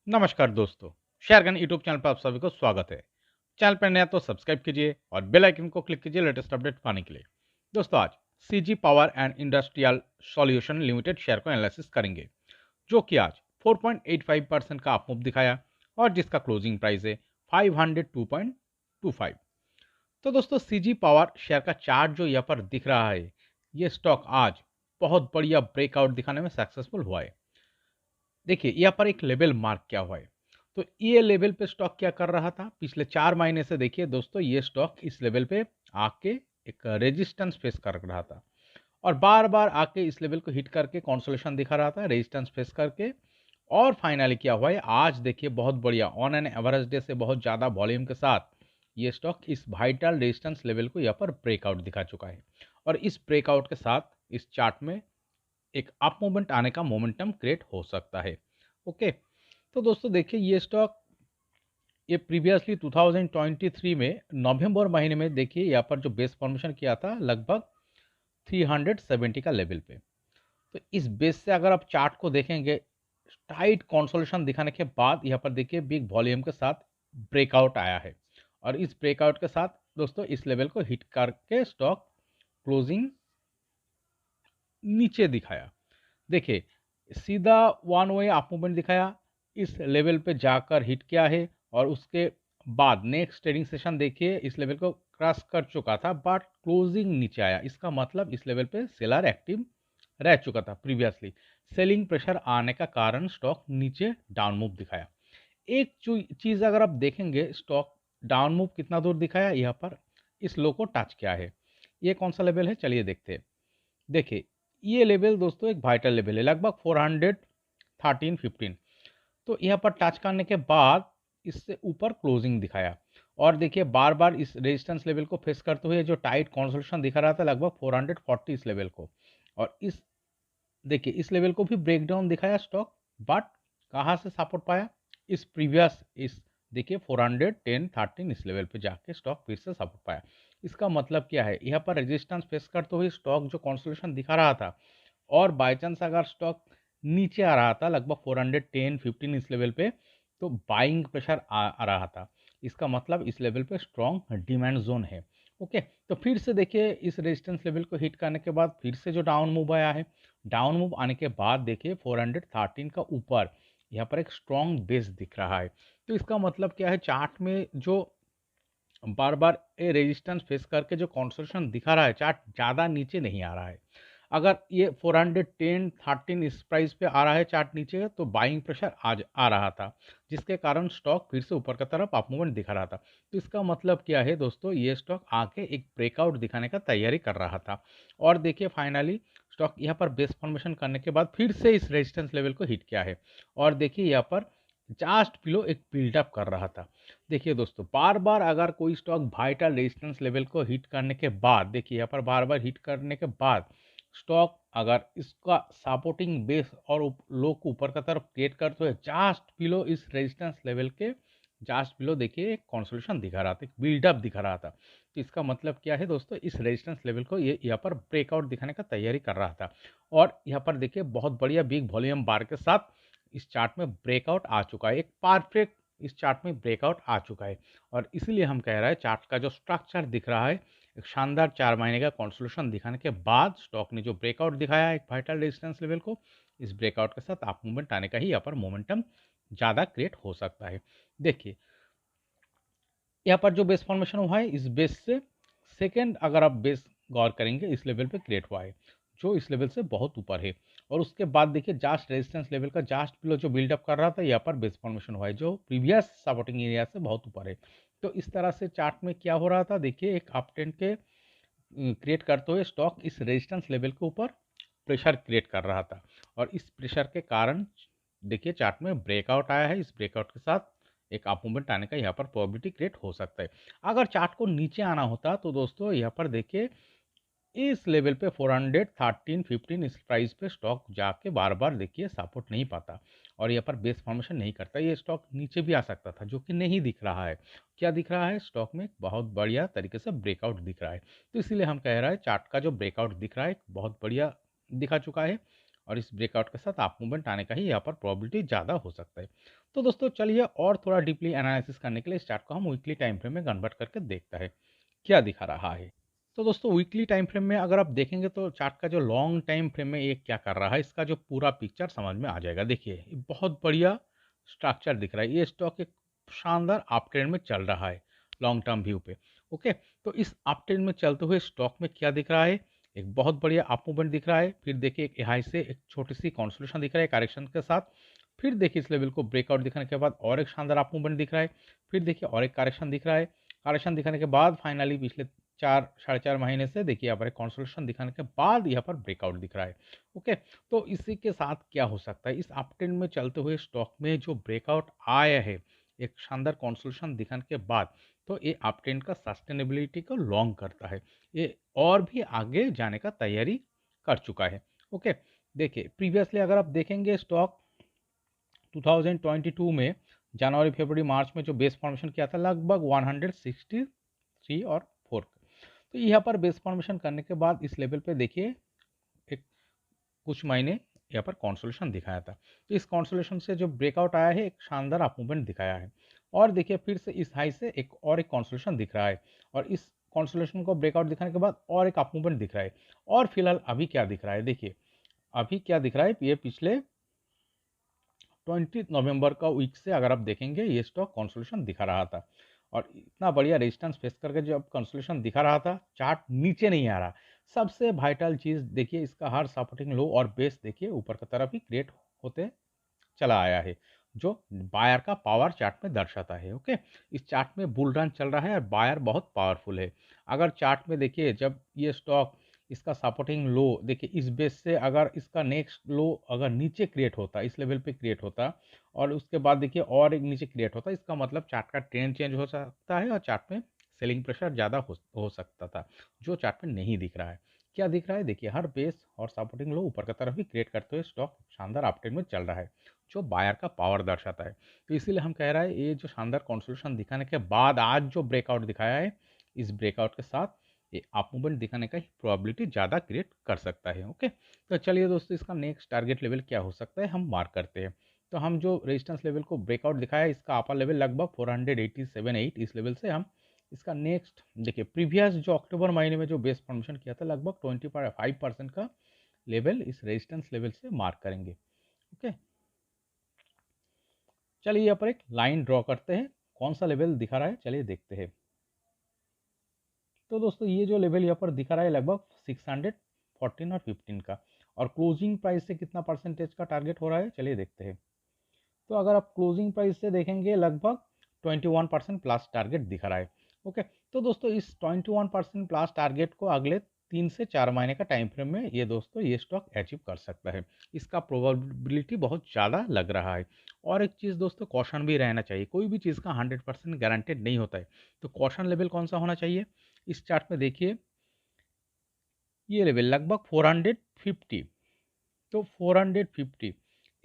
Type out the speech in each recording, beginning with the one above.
नमस्कार दोस्तों, शेयरगन YouTube channel पर आप सभी को स्वागत है। चैनल पर नया तो सब्सक्राइब कीजिए और बेल आइकन को क्लिक कीजिए लेटेस्ट अपडेट पाने के लिए। दोस्तों आज CG power and industrial solution limited share को एनालिसिस करेंगे, जो कि आज 4.85% का अप मूव दिखाया और जिसका क्लोजिंग प्राइस है 502.25। तो दोस्तों सीजी पावर शेयर का चार्ट जो यहाँ पर दिख रहा है, ये स्टॉक आज बहुत बढ़िया ब्रेकआउट दिखाने में सक्सेसफुल हुआ है। देखिए यहाँ पर एक लेवल मार्क किया हुआ है। तो ये लेवल पे स्टॉक क्या कर रहा था पिछले 4 महीने से। देखिए दोस्तों, ये स्टॉक इस लेवल पे आके एक रेजिस्टेंस फेस कर रहा था और बार बार आके इस लेवल को हिट करके कंसोलिडेशन दिखा रहा था, रेजिस्टेंस फेस करके। और फाइनली क्या हुआ है, आज देखिए बहुत बढ़िया ऑन एन एवरेज डे से बहुत ज़्यादा वॉल्यूम के साथ ये स्टॉक इस वाइटल रेजिस्टेंस लेवल को यहाँ पर ब्रेकआउट दिखा चुका है। और इस ब्रेकआउट के साथ इस चार्ट में एक अप मूवमेंट आने का मोमेंटम क्रिएट हो सकता है। ओके, तो दोस्तों देखिए ये स्टॉक ये प्रीवियसली 2023 में नवंबर महीने में देखिए यहाँ पर जो बेस फॉर्मेशन किया था लगभग 370 का लेवल पे। तो इस बेस से अगर आप चार्ट को देखेंगे, टाइट कंसोलिडेशन दिखाने के बाद यहाँ पर देखिए बिग वॉल्यूम के साथ ब्रेकआउट आया है और इस ब्रेकआउट के साथ दोस्तों इस लेवल को हिट करके स्टॉक क्लोजिंग नीचे दिखाया। देखिए सीधा वन वे अप मूवमेंट दिखाया, इस लेवल पे जाकर हिट किया है और उसके बाद नेक्स्ट ट्रेडिंग सेशन देखिए इस लेवल को क्रॉस कर चुका था बट क्लोजिंग नीचे आया। इसका मतलब इस लेवल पे सेलर एक्टिव रह चुका था प्रीवियसली। सेलिंग प्रेशर आने का कारण स्टॉक नीचे डाउन मूव दिखाया। एक चीज अगर आप देखेंगे, स्टॉक डाउन मूव कितना दूर दिखाया, यहाँ पर इस लो को टच किया है। ये कौन सा लेवल है, चलिए देखते हैं। देखिए ये लेवल दोस्तों एक वाइटल लेवल है, लगभग 413-15। तो यहाँ पर टच करने के बाद इससे ऊपर क्लोजिंग दिखाया और देखिए बार बार इस रेजिस्टेंस लेवल को फेस करते हुए जो टाइट कंसोलिडेशन दिखा रहा था लगभग 440 इस लेवल को। और इस देखिए इस लेवल को भी ब्रेकडाउन दिखाया स्टॉक, बट कहाँ से सपोर्ट पाया, इस प्रीवियस इस देखिए 410-13 इस लेवल पे जाके स्टॉक फिर से सपोर्ट पाया। इसका मतलब क्या है, यहाँ पर रेजिस्टेंस फेस करते हुए स्टॉक जो कंसोलिडेशन दिखा रहा था और बाय चांस अगर स्टॉक नीचे आ रहा था लगभग 410-15 इस लेवल पे, तो बाइंग प्रेशर आ रहा था। इसका मतलब इस लेवल पे स्ट्रॉन्ग डिमांड जोन है। ओके, तो फिर से देखिए इस रेजिस्टेंस लेवल को हिट करने के बाद फिर से जो डाउन मूव आया है, डाउन मूव आने के बाद देखिए 413 का ऊपर यहाँ पर एक स्ट्रॉन्ग बेस दिख रहा है। तो इसका मतलब क्या है, चार्ट में जो बार बार ये रेजिस्टेंस फेस करके जो कंसोलिडेशन दिखा रहा है, चार्ट ज़्यादा नीचे नहीं आ रहा है। अगर ये 410-13 इस प्राइस पे आ रहा है चार्ट नीचे, तो बाइंग प्रेशर आज आ रहा था, जिसके कारण स्टॉक फिर से ऊपर की तरफ अप मूवमेंट दिखा रहा था। तो इसका मतलब क्या है दोस्तों, ये स्टॉक आके एक ब्रेकआउट दिखाने का तैयारी कर रहा था। और देखिए फाइनली स्टॉक यहाँ पर बेस फॉर्मेशन करने के बाद फिर से इस रेजिस्टेंस लेवल को हिट किया है और देखिए यहाँ पर जस्ट बिलो एक बिल्डअप कर रहा था। देखिए दोस्तों, बार बार अगर कोई स्टॉक वाइटल रेजिस्टेंस लेवल को हिट करने के बाद, देखिए यहाँ पर बार बार हिट करने के बाद स्टॉक अगर इसका सपोर्टिंग बेस और लो को ऊपर का तरफ क्रिएट करते हुए जस्ट बिलो इस रेजिस्टेंस लेवल के जस्ट बिलो देखिए एक कंसोलिडेशन दिखा रहा था, बिल्डअप दिखा रहा था। तो इसका मतलब क्या है दोस्तों, इस रेजिस्टेंस लेवल को ये यहाँ पर ब्रेकआउट दिखाने का तैयारी कर रहा था और यहाँ पर देखिए बहुत बढ़िया बिग वॉल्यूम बार के साथ इस चार्ट में ब्रेकआउट आ चुका है, एक परफेक्ट इस चार्ट में ब्रेकआउट आ चुका है। और इसीलिए हम कह रहे हैं चार्ट का जो स्ट्रक्चर दिख रहा है, एक शानदार 4 महीने का कंसोलिडेशन दिखाने के बाद स्टॉक ने जो ब्रेकआउट दिखाया एक वाइटल रेजिस्टेंस लेवल को, इस ब्रेकआउट के साथ अप मूवमेंट आने का ही यहाँ पर मोमेंटम ज़्यादा क्रिएट हो सकता है। देखिए यहाँ पर जो बेस फॉर्मेशन हुआ है, इस बेस से सेकेंड अगर आप बेस गौर करेंगे इस लेवल पे क्रिएट हुआ है, जो इस लेवल से बहुत ऊपर है। और उसके बाद देखिए जस्ट रेजिस्टेंस लेवल का जस्ट बिलो जो बिल्डअप कर रहा था, यहाँ पर बेस फॉर्मेशन हुआ है जो प्रीवियस सपोर्टिंग एरिया से बहुत ऊपर है। तो इस तरह से चार्ट में क्या हो रहा था, देखिए एक अप ट्रेंड के क्रिएट करते हुए स्टॉक इस रेजिस्टेंस लेवल के ऊपर प्रेशर क्रिएट कर रहा था और इस प्रेशर के कारण देखिए चार्ट में ब्रेकआउट आया है। इस ब्रेकआउट के साथ एक अप मूवमेंट आने का यहाँ पर प्रोबेबिलिटी क्रिएट हो सकता है। अगर चार्ट को नीचे आना होता तो दोस्तों यहाँ पर देखिए इस लेवल पे 413-15 इस प्राइस पे स्टॉक जाके बार बार देखिए सपोर्ट नहीं पाता और यहाँ पर बेस फॉर्मेशन नहीं करता, ये स्टॉक नीचे भी आ सकता था, जो कि नहीं दिख रहा है। क्या दिख रहा है, स्टॉक में बहुत बढ़िया तरीके से ब्रेकआउट दिख रहा है। तो इसीलिए हम कह रहे हैं चार्ट का जो ब्रेकआउट दिख रहा है बहुत बढ़िया दिखा चुका है और इस ब्रेकआउट के साथ अप मूवमेंट आने का ही यहाँ पर प्रोबेबिलिटी ज़्यादा हो सकता है। तो दोस्तों चलिए और थोड़ा डीपली एनालिसिस करने के लिए इस चार्ट को हम वीकली टाइम फ्रेम में कन्वर्ट करके देखते हैं क्या दिखा रहा है। तो दोस्तों वीकली टाइम फ्रेम में अगर आप देखेंगे तो चार्ट का जो लॉन्ग टाइम फ्रेम में ये क्या कर रहा है, इसका जो पूरा पिक्चर समझ में आ जाएगा। देखिए ये बहुत बढ़िया स्ट्रक्चर दिख रहा है, ये स्टॉक एक शानदार अप ट्रेंड में चल रहा है लॉन्ग टर्म व्यू पे। ओके, तो इस अप ट्रेंड में चलते हुए स्टॉक में क्या दिख रहा है, एक बहुत बढ़िया अप मूवमेंट दिख रहा है। फिर देखिए एक हाई से एक छोटी सी कॉन्सोलेशन दिख रहा है करेक्शन के साथ। फिर देखिए इस लेवल को ब्रेकआउट दिखाने के बाद और एक शानदार अप मूवमेंट दिख रहा है। फिर देखिए और एक करेक्शन दिख रहा है। करेक्शन दिखाने के बाद फाइनली पिछले 4 साढ़े 4 महीने से देखिए यहाँ पर कॉन्सोलेशन दिखाने के बाद यहाँ पर ब्रेकआउट दिख रहा है। ओके, तो इसी के साथ क्या हो सकता है, इस अप ट्रेंड में चलते हुए स्टॉक में जो ब्रेकआउट आया है एक शानदार कॉन्सोलेशन दिखाने के बाद, तो ये अप ट्रेंड का सस्टेनेबिलिटी को लॉन्ग करता है, ये और भी आगे जाने का तैयारी कर चुका है। ओके, देखिए प्रीवियसली अगर आप देखेंगे स्टॉक 2022 में जनवरी फरवरी मार्च में जो बेस फॉर्मेशन किया था लगभग 163 और 4, तो यहाँ पर बेस फॉर्मेशन करने के बाद इस लेवल पे देखिए एक कुछ महीने यहाँ पर कॉन्सोलेशन दिखाया था। तो इस कॉन्सोलेशन से जो ब्रेकआउट आया है एक शानदार अप मूवमेंट दिखाया है। और देखिए फिर से इस हाई से एक और एक कॉन्सोलेशन दिख रहा है और इस कॉन्सोलेशन को ब्रेकआउट दिखाने के बाद और एक अप मूवमेंट दिख रहा है। और फिलहाल अभी क्या दिख रहा है, देखिए अभी क्या दिख रहा है, ये पिछले 20 नवंबर का वीक से अगर आप देखेंगे ये स्टॉक कंसोलिडेशन दिखा रहा था और इतना बढ़िया रेजिस्टेंस फेस करके जब कंसोलिडेशन दिखा रहा था चार्ट नीचे नहीं आ रहा। सबसे वाइटल चीज़ देखिए इसका हर सपोर्टिंग लो और बेस देखिए ऊपर की तरफ ही क्रिएट होते चला आया है, जो बायर का पावर चार्ट में दर्शाता है। ओके, इस चार्ट में बुल रन चल रहा है और बायर बहुत पावरफुल है। अगर चार्ट में देखिए जब ये स्टॉक इसका सपोर्टिंग लो देखिए इस बेस से अगर इसका नेक्स्ट लो अगर नीचे क्रिएट होता, इस लेवल पे क्रिएट होता और उसके बाद देखिए और एक नीचे क्रिएट होता, इसका मतलब चार्ट का ट्रेंड चेंज हो सकता है और चार्ट में सेलिंग प्रेशर ज़्यादा हो सकता था, जो चार्ट में नहीं दिख रहा है। क्या दिख रहा है, देखिए हर बेस और सपोर्टिंग लो ऊपर की तरफ ही क्रिएट करते हुए स्टॉक शानदार अपट्रेंड में चल रहा है, जो बायर का पावर दर्शाता है। तो इसीलिए हम कह रहा है ये जो शानदार कंसोलिडेशन दिखाने के बाद आज जो ब्रेकआउट दिखाया है, इस ब्रेकआउट के साथ ये अप मूवमेंट दिखाने का ही प्रोबेबिलिटी ज़्यादा क्रिएट कर सकता है। ओके, तो चलिए दोस्तों इसका नेक्स्ट टारगेट लेवल क्या हो सकता है हम मार्क करते हैं। तो हम जो रेजिस्टेंस लेवल को ब्रेकआउट दिखाया है इसका अपर लेवल लगभग 487.8, इस लेवल से हम इसका नेक्स्ट देखिए प्रीवियस जो अक्टूबर महीने में जो बेस फॉर्मेशन किया था लगभग 25% का लेवल इस रेजिस्टेंस लेवल से मार्क करेंगे। ओके, चलिए यहाँ पर एक लाइन ड्रॉ करते हैं, कौन सा लेवल दिखा रहा है चलिए देखते हैं। तो दोस्तों ये जो लेवल यहाँ पर दिखा रहा है लगभग 614 और 15 का, और क्लोजिंग प्राइस से कितना परसेंटेज का टारगेट हो रहा है चलिए देखते हैं। तो अगर आप क्लोजिंग प्राइस से देखेंगे लगभग 21% प्लस टारगेट दिखा रहा है। ओके, तो दोस्तों इस 21% प्लस टारगेट को अगले 3 से 4 महीने का टाइम फ्रेम में ये दोस्तों ये स्टॉक अचीव कर सकता है, इसका प्रोबेबिलिटी बहुत ज़्यादा लग रहा है। और एक चीज़ दोस्तों कॉशन भी रहना चाहिए, कोई भी चीज़ का 100% गारंटेड नहीं होता है। तो कॉशन लेवल कौन सा होना चाहिए, इस चार्ट में देखिए ये लेवल लगभग 450, तो 450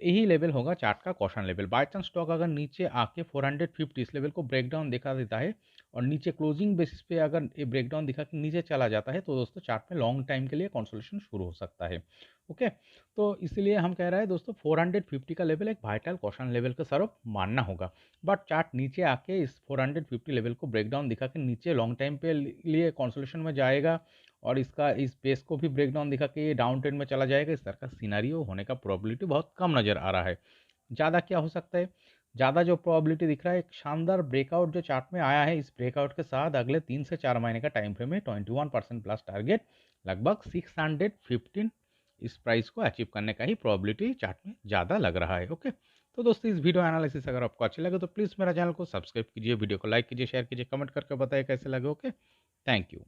यही लेवल होगा चार्ट का caution level. By chance stock अगर नीचे आके 450 इस लेवल को ब्रेकडाउन दिखा देता है और नीचे क्लोजिंग बेसिस पे अगर ये ब्रेकडाउन दिखा के नीचे चला जाता है तो दोस्तों चार्ट में लॉन्ग टाइम के लिए कंसोलिडेशन शुरू हो सकता है। ओके, तो इसलिए हम कह रहे हैं दोस्तों 450 का लेवल एक वाइटल कॉशन लेवल के तरफ मानना होगा। बट चार्ट नीचे आके इस 450 लेवल को ब्रेकडाउन दिखा के नीचे लॉन्ग टाइम पे लिए कंसोलिडेशन में जाएगा और इसका इस बेस को भी ब्रेकडाउन दिखा के ये डाउन ट्रेंड में चला जाएगा, इस तरह का सिनारियो होने का प्रोबेबिलिटी बहुत कम नज़र आ रहा है। ज़्यादा क्या हो सकता है, ज़्यादा जो प्रोबेबिलिटी दिख रहा है एक शानदार ब्रेकआउट जो चार्ट में आया है, इस ब्रेकआउट के साथ अगले 3 से 4 महीने का टाइम फ्रेम में 21% प्लस टारगेट लगभग 615 इस प्राइस को अचीव करने का ही प्रोबेबिलिटी चार्ट में ज़्यादा लग रहा है। ओके, तो दोस्तों इस वीडियो एनालिसिस अगर आपको अच्छी लगे तो प्लीज़ मेरा चैनल को सब्सक्राइब कीजिए, वीडियो को लाइक कीजिए, शेयर कीजिए, कमेंट करके बताइए कैसे लगे। Okay, thank you.